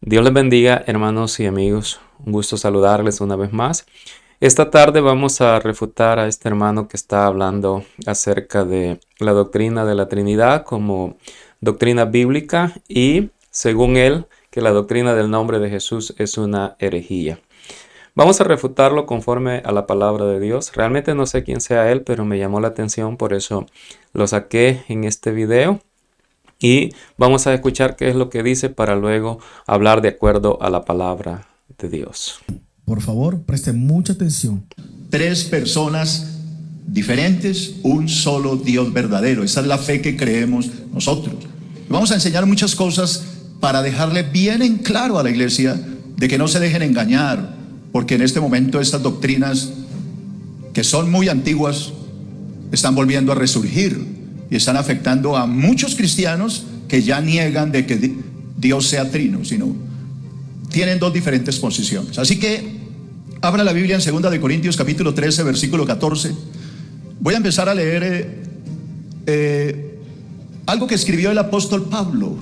Dios les bendiga, hermanos y amigos. Un gusto saludarles una vez más. Esta tarde vamos a refutar a este hermano que está hablando acerca de la doctrina de la Trinidad como doctrina bíblica y, según él, que la doctrina del nombre de Jesús es una herejía. Vamos a refutarlo conforme a la palabra de Dios. Realmente no sé quién sea él, pero me llamó la atención, por eso lo saqué en este video. Y vamos a escuchar qué es lo que dice para luego hablar de acuerdo a la palabra de Dios. Por favor, presten mucha atención. Tres personas diferentes, un solo Dios verdadero. Esa es la fe que creemos nosotros. Vamos a enseñar muchas cosas para dejarle bien en claro a la iglesia de que no se dejen engañar, porque en este momento estas doctrinas que son muy antiguas están volviendo a resurgir y están afectando a muchos cristianos que ya niegan de que Dios sea trino, sino tienen dos diferentes posiciones. Así que abra la Biblia en 2 de Corintios capítulo 13, versículo 14. Voy a empezar a leer algo que escribió el apóstol Pablo.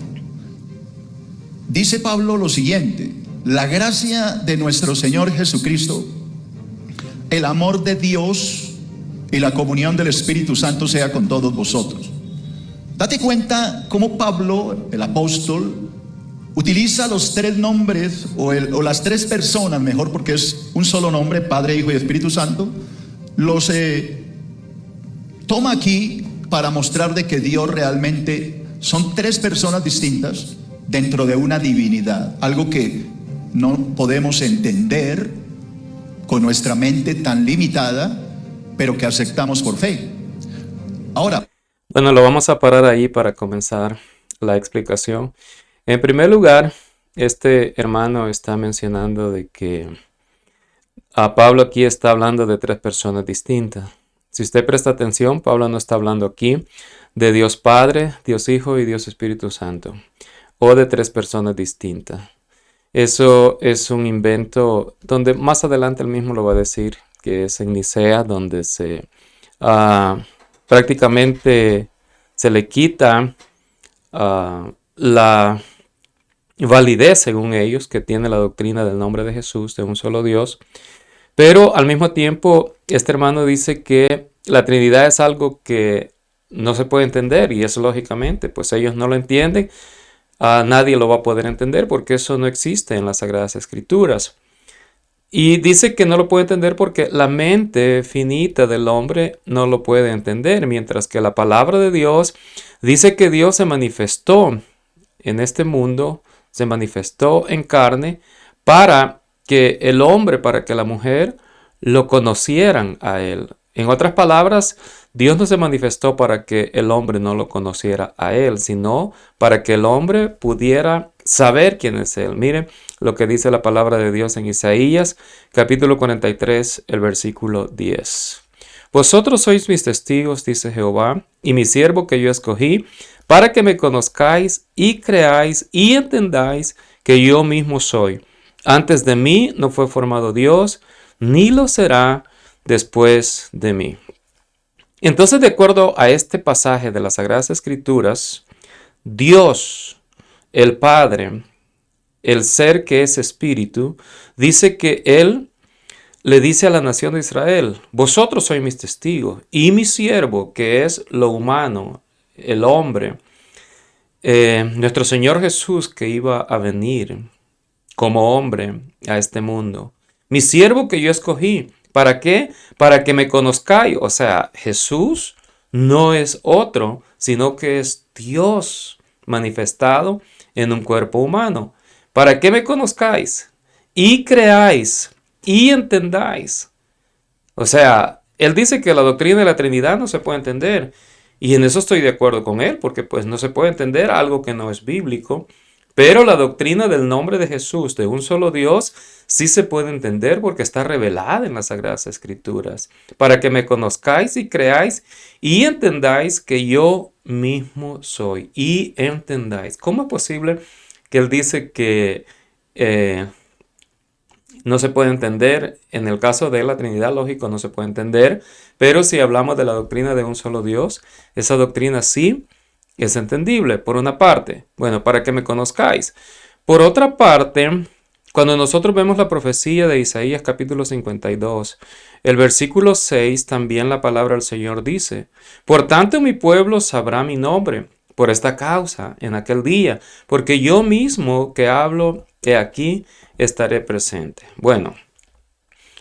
Dice Pablo lo siguiente: la gracia de nuestro Señor Jesucristo, el amor de Dios y la comunión del Espíritu Santo sea con todos vosotros. Date cuenta cómo Pablo, el apóstol, utiliza los tres nombres o las tres personas, mejor, porque es un solo nombre, Padre, Hijo y Espíritu Santo. Los toma aquí para mostrar de que Dios realmente son tres personas distintas dentro de una divinidad, algo que no podemos entender con nuestra mente tan limitada, pero que aceptamos por fe. Ahora, bueno, lo vamos a parar ahí para comenzar la explicación. En primer lugar, este hermano está mencionando de que a Pablo aquí está hablando de tres personas distintas. Si usted presta atención, Pablo no está hablando aquí de Dios Padre, Dios Hijo y Dios Espíritu Santo, o de tres personas distintas. Eso es un invento donde más adelante él mismo lo va a decir, que es en Nicea, donde prácticamente se le quita la validez, según ellos, que tiene la doctrina del nombre de Jesús, de un solo Dios. Pero al mismo tiempo, este hermano dice que la Trinidad es algo que no se puede entender, y eso lógicamente, pues ellos no lo entienden. Nadie lo va a poder entender porque eso no existe en las Sagradas Escrituras. Y dice que no lo puede entender porque la mente finita del hombre no lo puede entender, mientras que la palabra de Dios dice que Dios se manifestó en este mundo, se manifestó en carne para que el hombre, para que la mujer lo conocieran a él. En otras palabras, Dios no se manifestó para que el hombre no lo conociera a él, sino para que el hombre pudiera saber quién es él. Miren lo que dice la palabra de Dios en Isaías, capítulo 43, el versículo 10. Vosotros sois mis testigos, dice Jehová, y mi siervo que yo escogí, para que me conozcáis y creáis y entendáis que yo mismo soy. Antes de mí no fue formado Dios, ni lo será después de mí. Entonces, de acuerdo a este pasaje de las Sagradas Escrituras, Dios, el Padre, el ser que es espíritu, dice que Él le dice a la nación de Israel: vosotros sois mis testigos, y mi siervo, que es lo humano, el hombre, nuestro Señor Jesús, que iba a venir como hombre a este mundo, mi siervo que yo escogí. ¿Para qué? Para que me conozcáis. O sea, Jesús no es otro, sino que es Dios manifestado en un cuerpo humano. Para que me conozcáis y creáis y entendáis. O sea, él dice que la doctrina de la Trinidad no se puede entender. Y en eso estoy de acuerdo con él, porque pues no se puede entender algo que no es bíblico. Pero la doctrina del nombre de Jesús, de un solo Dios, sí se puede entender porque está revelada en las Sagradas Escrituras. Para que me conozcáis y creáis y entendáis que yo mismo soy. Y entendáis. ¿Cómo es posible que él dice que no se puede entender? En el caso de la Trinidad, lógico, no se puede entender. Pero si hablamos de la doctrina de un solo Dios, esa doctrina sí es entendible. Por una parte, bueno, para que me conozcáis. Por otra parte, cuando nosotros vemos la profecía de Isaías capítulo 52, el versículo 6, también la palabra del Señor dice: por tanto mi pueblo sabrá mi nombre por esta causa en aquel día, porque yo mismo que hablo, he aquí, estaré presente. Bueno,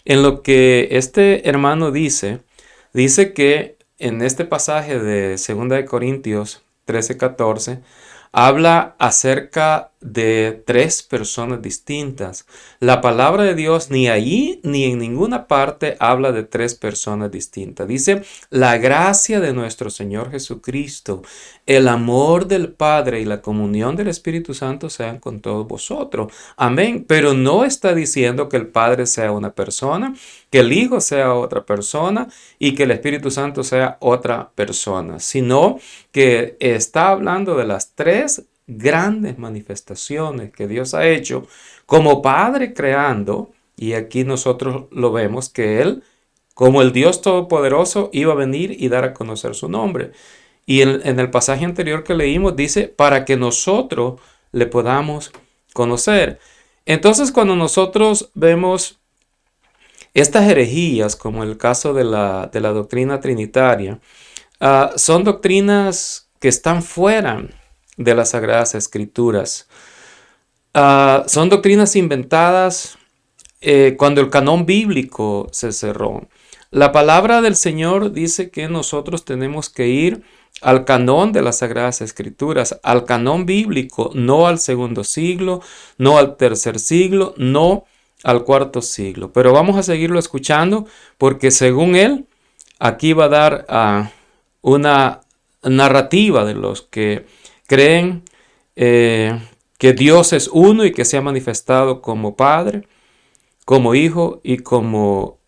en lo que este hermano dice que en este pasaje de 2 de Corintios 13:14 habla acerca de tres personas distintas. La palabra de Dios ni allí ni en ninguna parte habla de tres personas distintas. Dice: la gracia de nuestro Señor Jesucristo, el amor del Padre y la comunión del Espíritu Santo sean con todos vosotros. Amén. Pero no está diciendo que el Padre sea una persona, que el Hijo sea otra persona y que el Espíritu Santo sea otra persona, sino que está hablando de las tres grandes manifestaciones que Dios ha hecho como Padre creando, y aquí nosotros lo vemos que Él, como el Dios Todopoderoso, iba a venir y dar a conocer su nombre. Y en el pasaje anterior que leímos dice: para que nosotros le podamos conocer. Entonces, cuando nosotros vemos estas herejías, como el caso de la doctrina trinitaria, son doctrinas que están fuera de las Sagradas Escrituras. Son doctrinas inventadas cuando el canon bíblico se cerró. La palabra del Señor dice que nosotros tenemos que ir al canon de las Sagradas Escrituras, al canon bíblico, no al segundo siglo, no al tercer siglo, no al cuarto siglo. Pero vamos a seguirlo escuchando, porque según él, aquí va a dar una narrativa de los que creen que Dios es uno y que se ha manifestado como Padre, como Hijo y como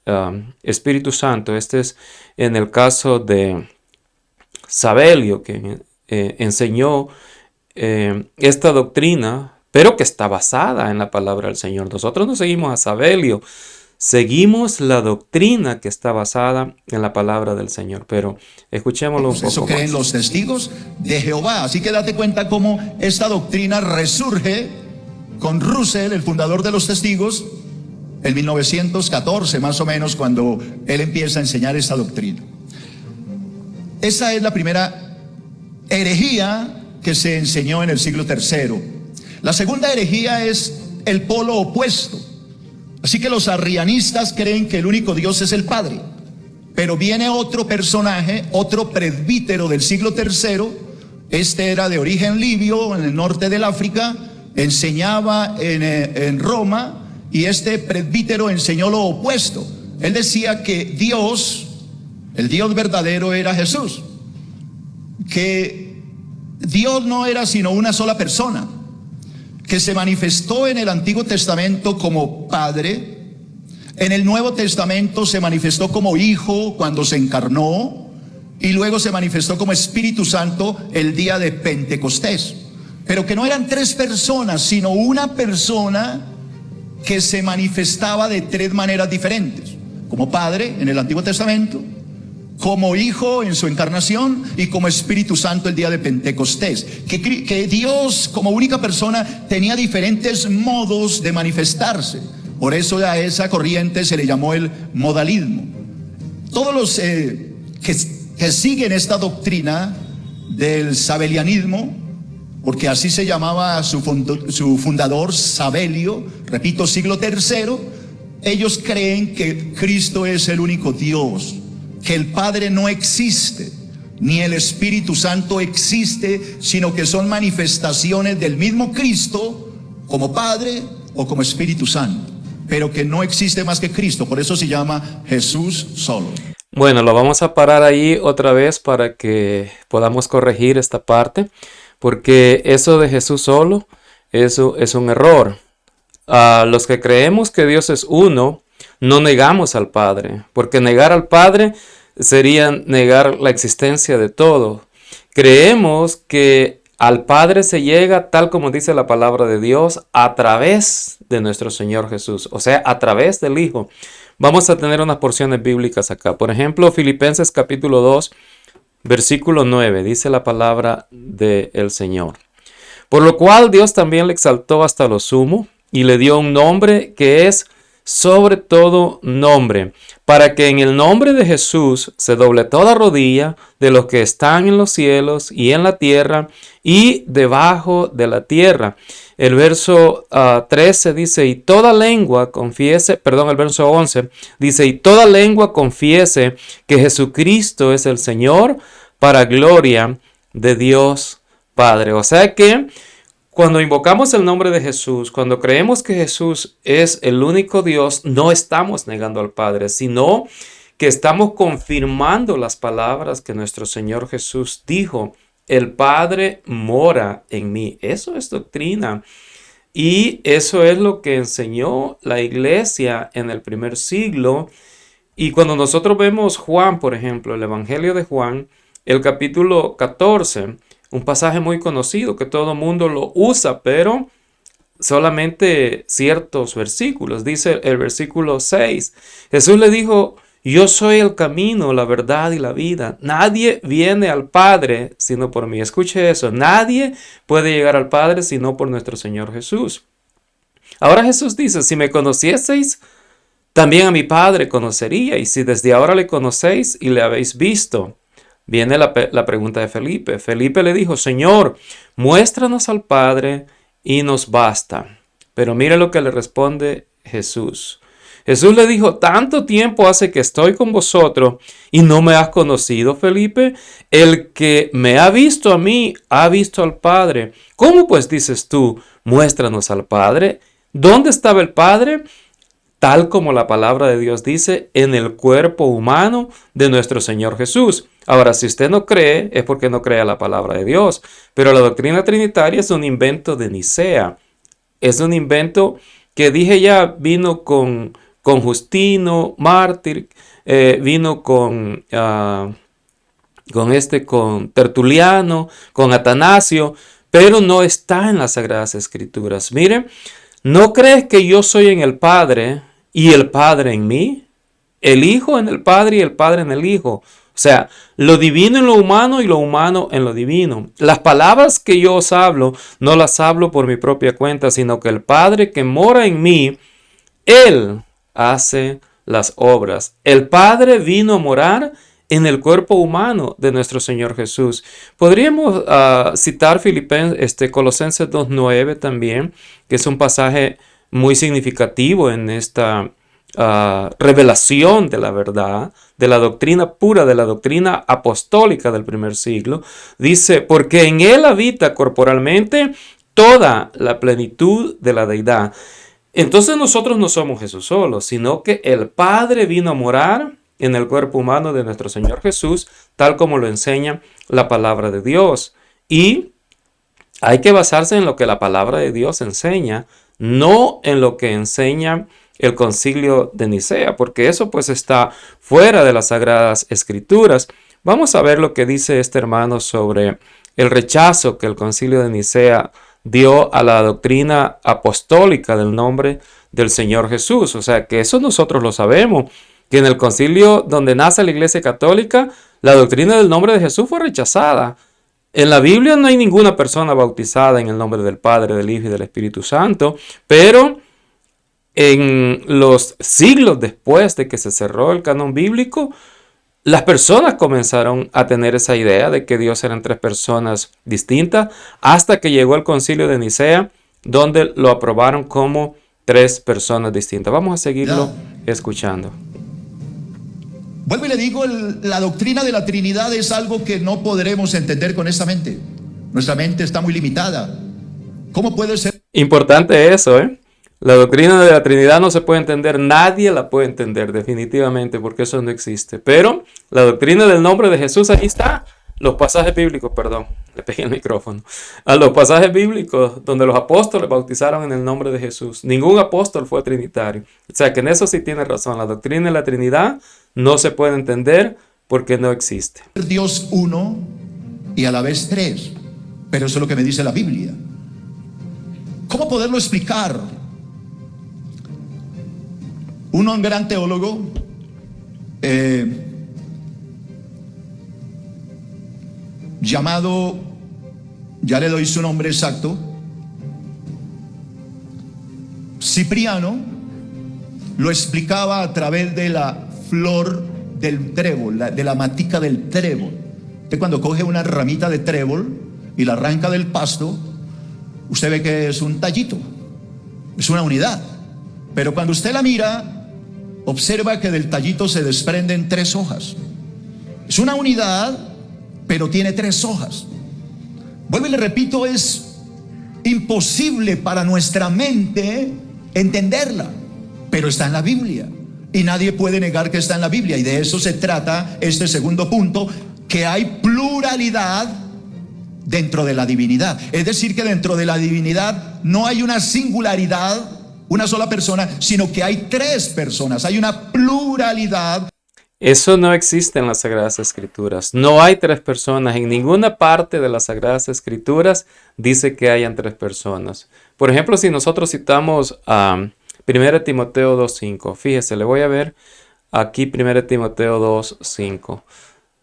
Espíritu Santo. Este es en el caso de Sabelio, que enseñó esta doctrina, pero que está basada en la palabra del Señor. Nosotros no seguimos a Sabelio, seguimos la doctrina que está basada en la palabra del Señor. Pero escuchémoslo un poco eso creen los testigos de Jehová. Así que date cuenta cómo esta doctrina resurge con Russell, el fundador de los testigos, en 1914 más o menos, cuando él empieza a enseñar esta doctrina. Esa es la primera herejía que se enseñó en el siglo III. La segunda herejía es el polo opuesto. Así que los arrianistas creen que el único Dios es el Padre. Pero viene otro personaje, otro presbítero del siglo III. Este era de origen libio, en el norte del África, enseñaba en Roma, y este presbítero enseñó lo opuesto. Él decía que Dios, el Dios verdadero, era Jesús, que Dios no era sino una sola persona, que se manifestó en el Antiguo Testamento como Padre, en el Nuevo Testamento se manifestó como Hijo cuando se encarnó, y luego se manifestó como Espíritu Santo el día de Pentecostés. Pero que no eran tres personas, sino una persona que se manifestaba de tres maneras diferentes: como Padre en el Antiguo Testamento, como Hijo en su encarnación y como Espíritu Santo el día de Pentecostés. Que Dios como única persona tenía diferentes modos de manifestarse. Por eso a esa corriente se le llamó el modalismo. Todos los que siguen esta doctrina del sabelianismo, porque así se llamaba su fundador, Sabelio, repito, siglo III, ellos creen que Cristo es el único Dios, que el Padre no existe, ni el Espíritu Santo existe, sino que son manifestaciones del mismo Cristo como Padre o como Espíritu Santo, pero que no existe más que Cristo. Por eso se llama Jesús solo. Bueno, lo vamos a parar ahí otra vez para que podamos corregir esta parte, porque eso de Jesús solo, eso es un error. Los que creemos que Dios es uno, no negamos al Padre, porque negar al Padre sería negar la existencia de todo. Creemos que al Padre se llega, tal como dice la palabra de Dios, a través de nuestro Señor Jesús, o sea, a través del Hijo. Vamos a tener unas porciones bíblicas acá. Por ejemplo, Filipenses capítulo 2, versículo 9, dice la palabra del Señor: Por lo cual Dios también le exaltó hasta lo sumo y le dio un nombre que es sobre todo nombre, para que en el nombre de Jesús se doble toda rodilla de los que están en los cielos y en la tierra y debajo de la tierra. El verso 13 dice, y toda lengua confiese, perdón, el verso 11 dice, y toda lengua confiese que Jesucristo es el Señor, para gloria de Dios Padre. O sea que cuando invocamos el nombre de Jesús, cuando creemos que Jesús es el único Dios, no estamos negando al Padre, sino que estamos confirmando las palabras que nuestro Señor Jesús dijo. El Padre mora en mí. Eso es doctrina. Y eso es lo que enseñó la iglesia en el primer siglo. Y cuando nosotros vemos Juan, por ejemplo, el Evangelio de Juan, el capítulo 14, un pasaje muy conocido que todo mundo lo usa, pero solamente ciertos versículos. Dice el versículo 6. Jesús le dijo, yo soy el camino, la verdad y la vida. Nadie viene al Padre sino por mí. Escuche eso. Nadie puede llegar al Padre sino por nuestro Señor Jesús. Ahora Jesús dice, si me conocieseis, también a mi Padre conocería. Y si desde ahora le conocéis y le habéis visto. Viene la pregunta de Felipe. Felipe le dijo, Señor, muéstranos al Padre y nos basta. Pero mire lo que le responde Jesús. Jesús le dijo, tanto tiempo hace que estoy con vosotros y no me has conocido, Felipe. El que me ha visto a mí, ha visto al Padre. ¿Cómo pues dices tú, muéstranos al Padre? ¿Dónde estaba el Padre? Tal como la palabra de Dios dice, en el cuerpo humano de nuestro Señor Jesús. Ahora, si usted no cree, es porque no cree a la palabra de Dios. Pero la doctrina trinitaria es un invento de Nicea. Es un invento que dije ya, vino con Justino, mártir, vino con Tertuliano, con Atanasio, pero no está en las Sagradas Escrituras. Mire, ¿no crees que yo soy en el Padre y el Padre en mí? El Hijo en el Padre y el Padre en el Hijo. O sea, lo divino en lo humano y lo humano en lo divino. Las palabras que yo os hablo, no las hablo por mi propia cuenta, sino que el Padre que mora en mí, Él hace las obras. El Padre vino a morar en el cuerpo humano de nuestro Señor Jesús. Podríamos citar Colosenses 2:9 también, que es un pasaje muy significativo en esta revelación de la verdad, de la doctrina pura, de la doctrina apostólica del primer siglo. Dice, porque en Él habita corporalmente toda la plenitud de la deidad. Entonces nosotros no somos Jesús solo, sino que el Padre vino a morar en el cuerpo humano de nuestro Señor Jesús, tal como lo enseña la palabra de Dios. Y hay que basarse en lo que la palabra de Dios enseña, no en lo que enseña el Concilio de Nicea, porque eso pues está fuera de las Sagradas Escrituras. Vamos a ver lo que dice este hermano sobre el rechazo que el Concilio de Nicea dio a la doctrina apostólica del nombre del Señor Jesús. O sea que eso nosotros lo sabemos, que en el concilio donde nace la Iglesia Católica, la doctrina del nombre de Jesús fue rechazada. En la Biblia no hay ninguna persona bautizada en el nombre del Padre, del Hijo y del Espíritu Santo, pero en los siglos después de que se cerró el canon bíblico, las personas comenzaron a tener esa idea de que Dios eran tres personas distintas, hasta que llegó el concilio de Nicea, donde lo aprobaron como tres personas distintas. Vamos a seguirlo escuchando. Vuelvo y le digo, la doctrina de la Trinidad es algo que no podremos entender con esta mente. Nuestra mente está muy limitada. ¿Cómo puede ser? Importante eso, ¿eh? La doctrina de la Trinidad no se puede entender, nadie la puede entender definitivamente, porque eso no existe. Pero la doctrina del nombre de Jesús, ahí está. Los pasajes bíblicos, perdón, le pegué el micrófono. A los pasajes bíblicos donde los apóstoles bautizaron en el nombre de Jesús. Ningún apóstol fue trinitario. O sea que en eso sí tiene razón. La doctrina de la Trinidad no se puede entender porque no existe. Dios uno y a la vez tres. Pero eso es lo que me dice la Biblia. ¿Cómo poderlo explicar? Un gran teólogo llamado ya le doy su nombre exacto, Cipriano lo explicaba a través de la flor del trébol, de la matica del trébol. Usted cuando coge una ramita de trébol y la arranca del pasto, usted ve que es un tallito, es una unidad. Pero cuando usted la mira, observa que del tallito se desprenden 3 hojas. Es una unidad, pero tiene 3 hojas. Vuelvo y le repito, es imposible para nuestra mente entenderla, pero está en la Biblia. Y nadie puede negar que está en la Biblia. Y de eso se trata este segundo punto, que hay pluralidad dentro de la divinidad. Es decir, que dentro de la divinidad no hay una singularidad, una sola persona, sino que hay 3 personas. Hay una pluralidad. Eso no existe en las Sagradas Escrituras. No hay 3 personas. En ninguna parte de las Sagradas Escrituras dice que hayan 3 personas. Por ejemplo, si nosotros citamos a 1 Timoteo 2.5. Fíjese, le voy a ver aquí 1 Timoteo 2.5.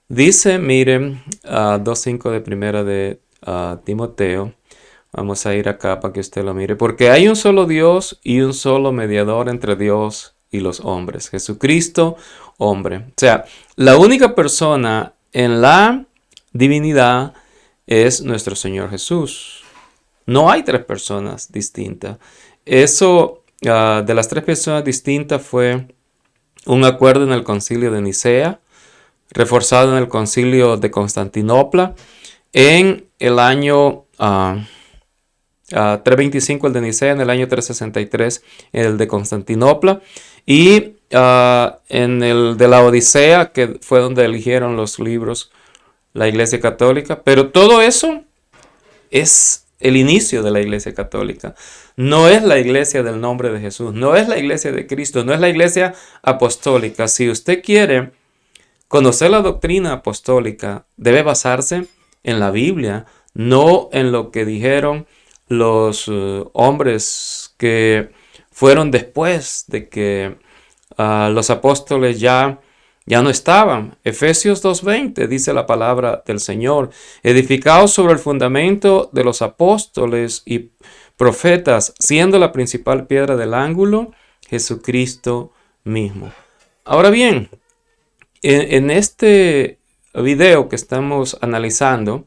Dice, miren, 2.5 de 1 de Timoteo. Vamos a ir acá para que usted lo mire. Porque hay un solo Dios y un solo mediador entre Dios y los hombres. Jesucristo, hombre. O sea, la única persona en la divinidad es nuestro Señor Jesús. No hay 3 personas distintas. Eso de las 3 personas distintas fue un acuerdo en el concilio de Nicea, reforzado en el concilio de Constantinopla, en el año 325 el de Nicea, en el año 363 el de Constantinopla, y en el de la Odisea, que fue donde eligieron los libros la Iglesia Católica. Pero todo eso es el inicio de la Iglesia Católica. No es la iglesia del nombre de Jesús, no es la iglesia de Cristo, no es la iglesia apostólica. Si usted quiere conocer la doctrina apostólica, debe basarse en la Biblia, no en lo que dijeron los hombres que fueron después de que los apóstoles ya no estaban. Efesios 2:20 dice la palabra del Señor: edificados sobre el fundamento de los apóstoles y profetas, siendo la principal piedra del ángulo Jesucristo mismo. Ahora bien, en este video que estamos analizando,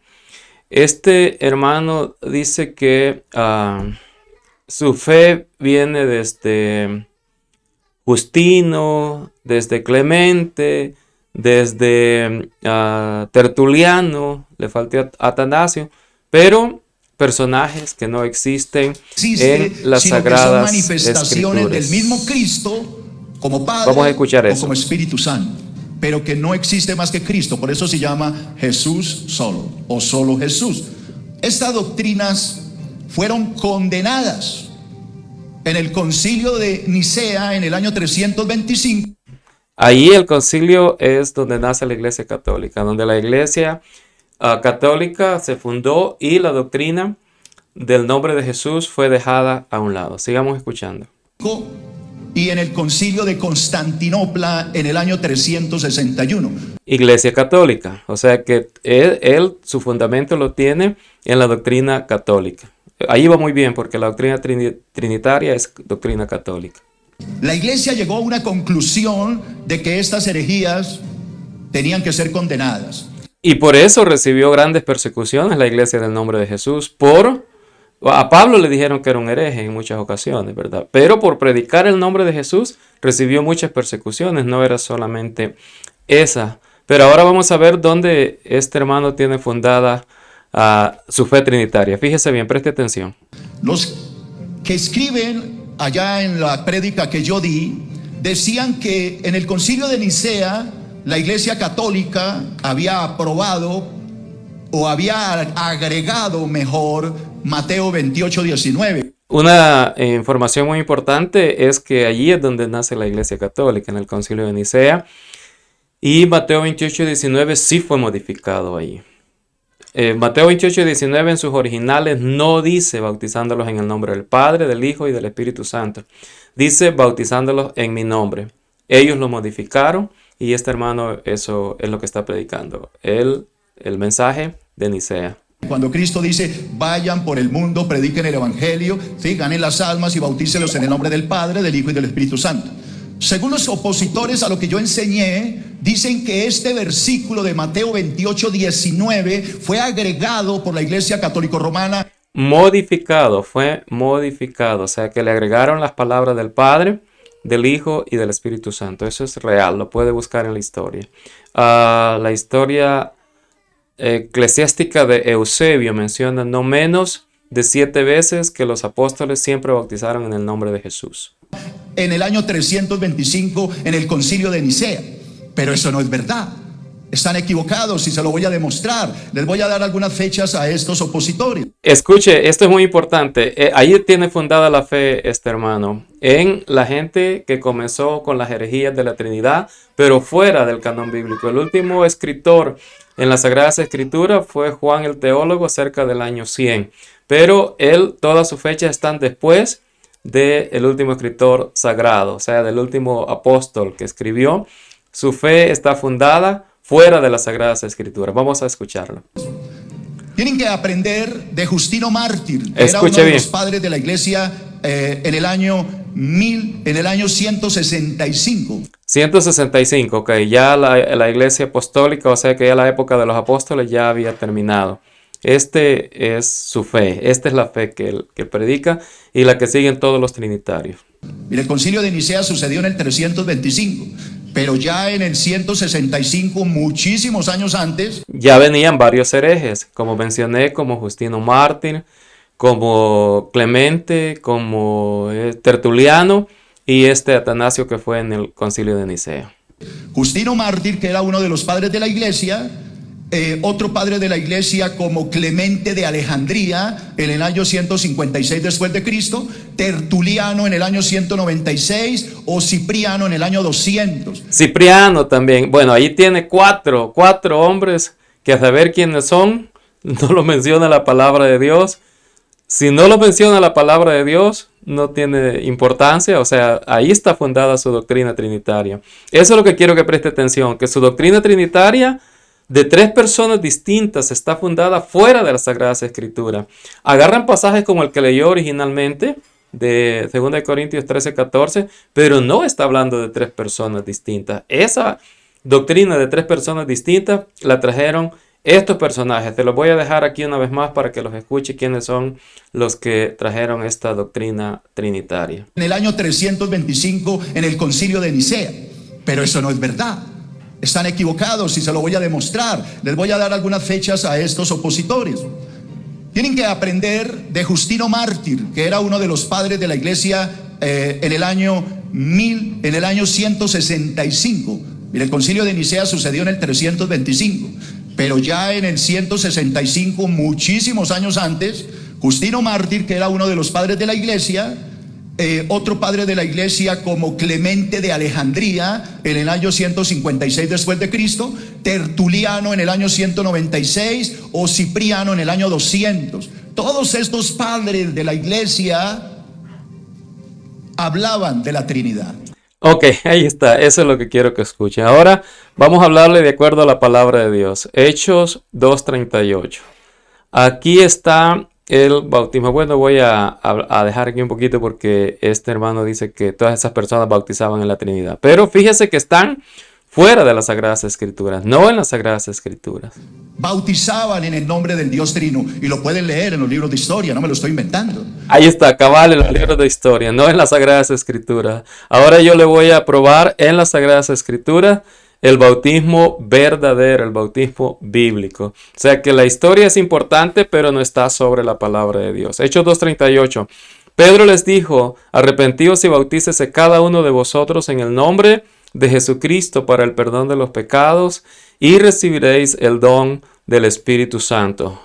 este hermano dice que su fe viene desde Justino, desde Clemente, desde Tertuliano, le faltó Atanasio, pero personajes que no existen en las Sagradas que son manifestaciones Escrituras del mismo Cristo como Padre. Vamos a escuchar eso. O como Espíritu Santo, pero que no existe más que Cristo. Por eso se llama Jesús solo o solo Jesús. Estas doctrinas fueron condenadas en el concilio de Nicea en el año 325. Ahí el concilio es donde nace la Iglesia Católica, donde la Iglesia Católica se fundó y la doctrina del nombre de Jesús fue dejada a un lado. Sigamos escuchando. Y en el concilio de Constantinopla en el año 361. Iglesia Católica, o sea que él su fundamento lo tiene en la doctrina católica. Ahí va muy bien porque la doctrina trinitaria es doctrina católica. La iglesia llegó a una conclusión de que estas herejías tenían que ser condenadas. Y por eso recibió grandes persecuciones la iglesia del nombre de Jesús. A Pablo le dijeron que era un hereje en muchas ocasiones, ¿verdad? Pero por predicar el nombre de Jesús recibió muchas persecuciones, no era solamente esa. Pero ahora vamos a ver dónde este hermano tiene fundada su fe trinitaria. Fíjese bien, preste atención. Los que escriben allá en la prédica que yo di, decían que en el concilio de Nicea la Iglesia Católica había aprobado o había agregado mejor Mateo 28:19. Una información muy importante es que allí es donde nace la Iglesia Católica, en el concilio de Nicea, y Mateo 28:19 sí fue modificado allí. Mateo 28:19 en sus originales no dice bautizándolos en el nombre del Padre, del Hijo y del Espíritu Santo. Dice bautizándolos en mi nombre. Ellos lo modificaron y este hermano eso es lo que está predicando. El mensaje de Nicea. Cuando Cristo dice, vayan por el mundo, prediquen el evangelio, ¿sí? Ganen las almas y bautícelos en el nombre del Padre, del Hijo y del Espíritu Santo. Según los opositores a lo que yo enseñé, dicen que este versículo de Mateo 28:19 fue agregado por la Iglesia Católico Romana. Fue modificado, o sea que le agregaron las palabras del Padre, del Hijo y del Espíritu Santo. Eso es real, lo puede buscar en la historia. La historia eclesiástica de Eusebio menciona no menos de 7 veces que los apóstoles siempre bautizaron en el nombre de Jesús. En el año 325 en el concilio de Nicea, pero eso no es verdad. Están equivocados y se lo voy a demostrar. Les voy a dar algunas fechas a estos opositores. Escuche, esto es muy importante. Ahí tiene fundada la fe este hermano, en la gente que comenzó con las herejías de la Trinidad, pero fuera del canon bíblico. El último escritor en las Sagradas Escrituras fue Juan el Teólogo, cerca del año 100. Pero todas sus fechas están después del último escritor sagrado, o sea, del último apóstol que escribió. Su fe está fundada fuera de las Sagradas Escrituras. Vamos a escucharlo. Tienen que aprender de Justino Mártir, que era uno Escuche de bien. los padres de la iglesia en el año 165. 165, ok. Ya la iglesia apostólica, o sea que ya la época de los apóstoles ya había terminado. Este es su fe, esta es la fe que él predica y la que siguen todos los trinitarios. Mire, el concilio de Nicea sucedió en el 325, pero ya en el 165, muchísimos años antes, Ya venían varios herejes, como mencioné, como Justino Mártir, como Clemente, como Tertuliano y Atanasio que fue en el concilio de Nicea. Justino Mártir, que era uno de los padres de la iglesia, otro padre de la iglesia como Clemente de Alejandría en el año 156 después de Cristo, Tertuliano en el año 196 o Cipriano en el año 200. Cipriano también. Bueno, ahí tiene cuatro hombres que a saber quiénes son, no lo menciona la palabra de Dios. Si no lo menciona la palabra de Dios, no tiene importancia. O sea, ahí está fundada su doctrina trinitaria. Eso es lo que quiero que preste atención, que su doctrina trinitaria de 3 personas distintas está fundada fuera de las Sagradas Escrituras. Agarran pasajes como el que leyó originalmente de 2 Corintios 13:14, pero no está hablando de 3 personas distintas. Esa doctrina de 3 personas distintas la trajeron estos personajes. Te los voy a dejar aquí una vez más para que los escuche quiénes son los que trajeron esta doctrina trinitaria. En el año 325 en el concilio de Nicea, pero eso no es verdad. Están equivocados y se lo voy a demostrar. Les voy a dar algunas fechas a estos opositores. Tienen que aprender de Justino Mártir, que era uno de los padres de la iglesia en el año 165. Mira, el concilio de Nicea sucedió en el 325, pero ya en el 165, muchísimos años antes, Justino Mártir, que era uno de los padres de la iglesia, otro padre de la iglesia como Clemente de Alejandría en el año 156 después de Cristo, Tertuliano en el año 196 o Cipriano en el año 200. Todos estos padres de la iglesia hablaban de la Trinidad. Ok, ahí está, eso es lo que quiero que escuchen. Ahora vamos a hablarle de acuerdo a la palabra de Dios. Hechos 2:38. Aquí está el bautismo. Bueno, voy a dejar aquí un poquito porque este hermano dice que todas esas personas bautizaban en la Trinidad. Pero fíjese que están fuera de las Sagradas Escrituras, no en las Sagradas Escrituras. Bautizaban en el nombre del Dios Trino, y lo pueden leer en los libros de historia, no me lo estoy inventando. Ahí está, cabal en los libros de historia, no en las Sagradas Escrituras. Ahora yo le voy a probar en las Sagradas Escrituras el bautismo verdadero, el bautismo bíblico. O sea que la historia es importante, pero no está sobre la palabra de Dios. Hechos 2:38. Pedro les dijo: arrepentíos y bautícese cada uno de vosotros en el nombre de Jesucristo para el perdón de los pecados y recibiréis el don del Espíritu Santo.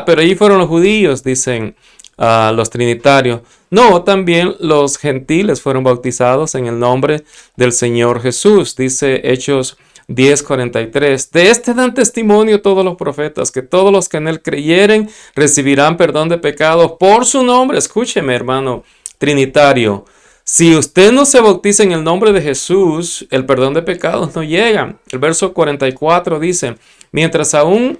Pero ahí fueron los judíos, dicen los trinitarios. No, también los gentiles fueron bautizados en el nombre del Señor Jesús. Dice Hechos 10:43. De este dan testimonio todos los profetas, que todos los que en él creyeren recibirán perdón de pecados por su nombre. Escúcheme, hermano trinitario. Si usted no se bautiza en el nombre de Jesús, el perdón de pecados no llega. El verso 44 dice: mientras aún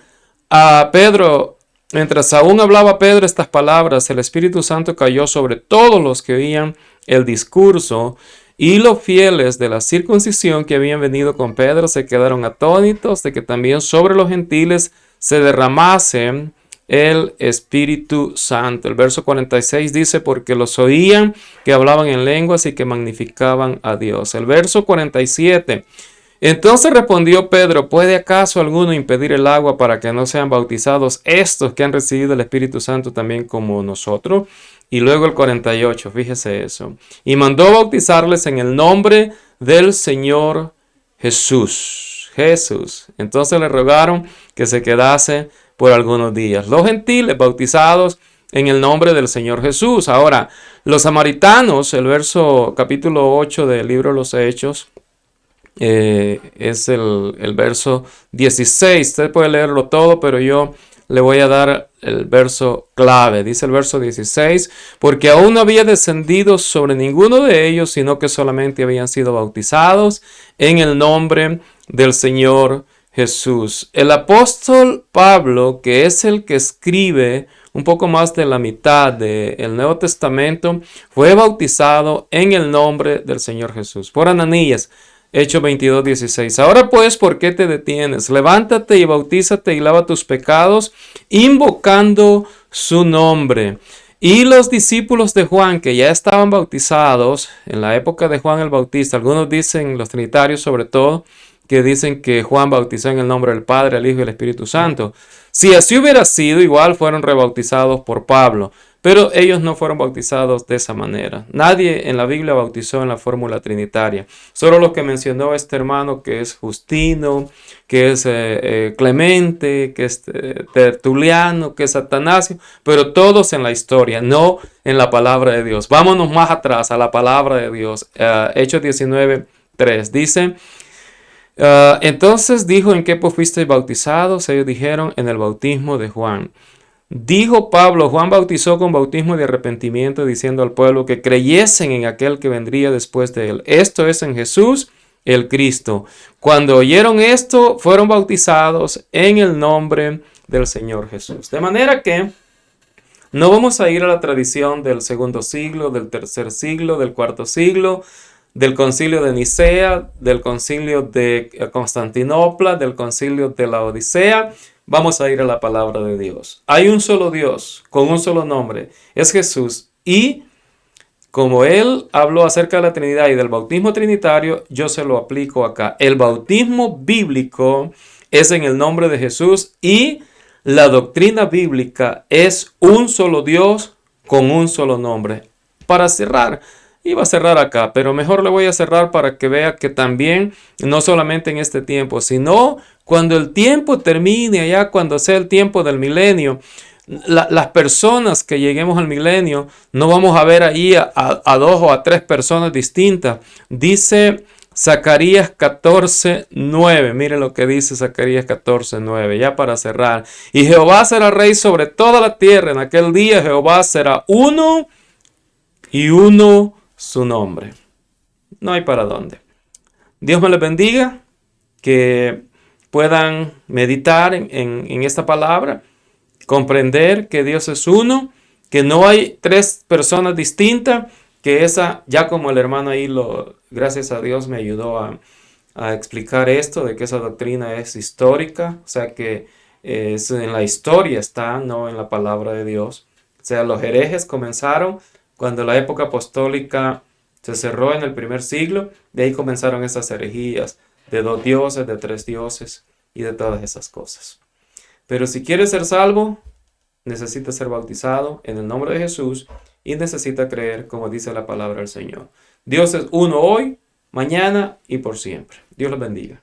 Pedro Mientras aún hablaba Pedro estas palabras, el Espíritu Santo cayó sobre todos los que oían el discurso, y los fieles de la circuncisión que habían venido con Pedro se quedaron atónitos de que también sobre los gentiles se derramase el Espíritu Santo. El verso 46 dice, porque los oían que hablaban en lenguas y que magnificaban a Dios. El verso 47. Entonces respondió Pedro, ¿puede acaso alguno impedir el agua para que no sean bautizados estos que han recibido el Espíritu Santo también como nosotros? Y luego el 48, fíjese eso. Y mandó bautizarles en el nombre del Señor Jesús. Jesús. Entonces le rogaron que se quedase por algunos días. Los gentiles bautizados en el nombre del Señor Jesús. Ahora, los samaritanos, el verso capítulo 8 del libro de los Hechos, es el verso 16. Usted puede leerlo todo, pero yo le voy a dar el verso clave. Dice el verso 16, porque aún no había descendido sobre ninguno de ellos, sino que solamente habían sido bautizados en el nombre del Señor Jesús. El apóstol Pablo, que es el que escribe un poco más de la mitad del Nuevo Testamento, fue bautizado en el nombre del Señor Jesús por Ananías. Hechos 22:16. Ahora pues, ¿por qué te detienes? Levántate y bautízate y lava tus pecados, invocando su nombre. Y los discípulos de Juan, que ya estaban bautizados en la época de Juan el Bautista, algunos dicen, los trinitarios sobre todo, que dicen que Juan bautizó en el nombre del Padre, el Hijo y el Espíritu Santo. Si así hubiera sido, igual fueron rebautizados por Pablo. Pero ellos no fueron bautizados de esa manera. Nadie en la Biblia bautizó en la fórmula trinitaria. Solo lo que mencionó este hermano, que es Justino, que es Clemente, que es Tertuliano, que es Atanasio, pero todos en la historia, no en la palabra de Dios. Vámonos más atrás a la palabra de Dios. Hechos 19:3 dice, entonces dijo, ¿en qué pues fuisteis bautizados? Ellos dijeron, en el bautismo de Juan. Dijo Pablo, Juan bautizó con bautismo de arrepentimiento, diciendo al pueblo que creyesen en aquel que vendría después de él. Esto es en Jesús, el Cristo. Cuando oyeron esto, fueron bautizados en el nombre del Señor Jesús. De manera que no vamos a ir a la tradición del segundo siglo, del tercer siglo, del cuarto siglo, del concilio de Nicea, del concilio de Constantinopla, del concilio de la Odisea. Vamos a ir a la palabra de Dios. Hay un solo Dios, con un solo nombre, es Jesús. Y como Él habló acerca de la Trinidad y del bautismo trinitario, yo se lo aplico acá. El bautismo bíblico es en el nombre de Jesús y la doctrina bíblica es un solo Dios con un solo nombre. Para cerrar, iba a cerrar acá, pero mejor le voy a cerrar para que vea que también, no solamente en este tiempo, sino cuando el tiempo termine, allá cuando sea el tiempo del milenio, las personas que lleguemos al milenio, no vamos a ver ahí a dos o a tres personas distintas. Dice Zacarías 14:9. Mire lo que dice Zacarías 14:9, ya para cerrar. Y Jehová será rey sobre toda la tierra. En aquel día Jehová será uno y uno su nombre. No hay para dónde. Dios me les bendiga, que puedan meditar en esta palabra, comprender que Dios es uno, que no hay tres personas distintas, que esa, ya como el hermano ahí, gracias a Dios me ayudó a explicar esto, de que esa doctrina es histórica, o sea que es en la historia está, no en la palabra de Dios. O sea, los herejes comenzaron cuando la época apostólica se cerró en el primer siglo, de ahí comenzaron esas herejías de 2 dioses, de 3 dioses y de todas esas cosas. Pero si quieres ser salvo, necesita ser bautizado en el nombre de Jesús y necesita creer como dice la palabra del Señor. Dios es uno hoy, mañana y por siempre. Dios los bendiga.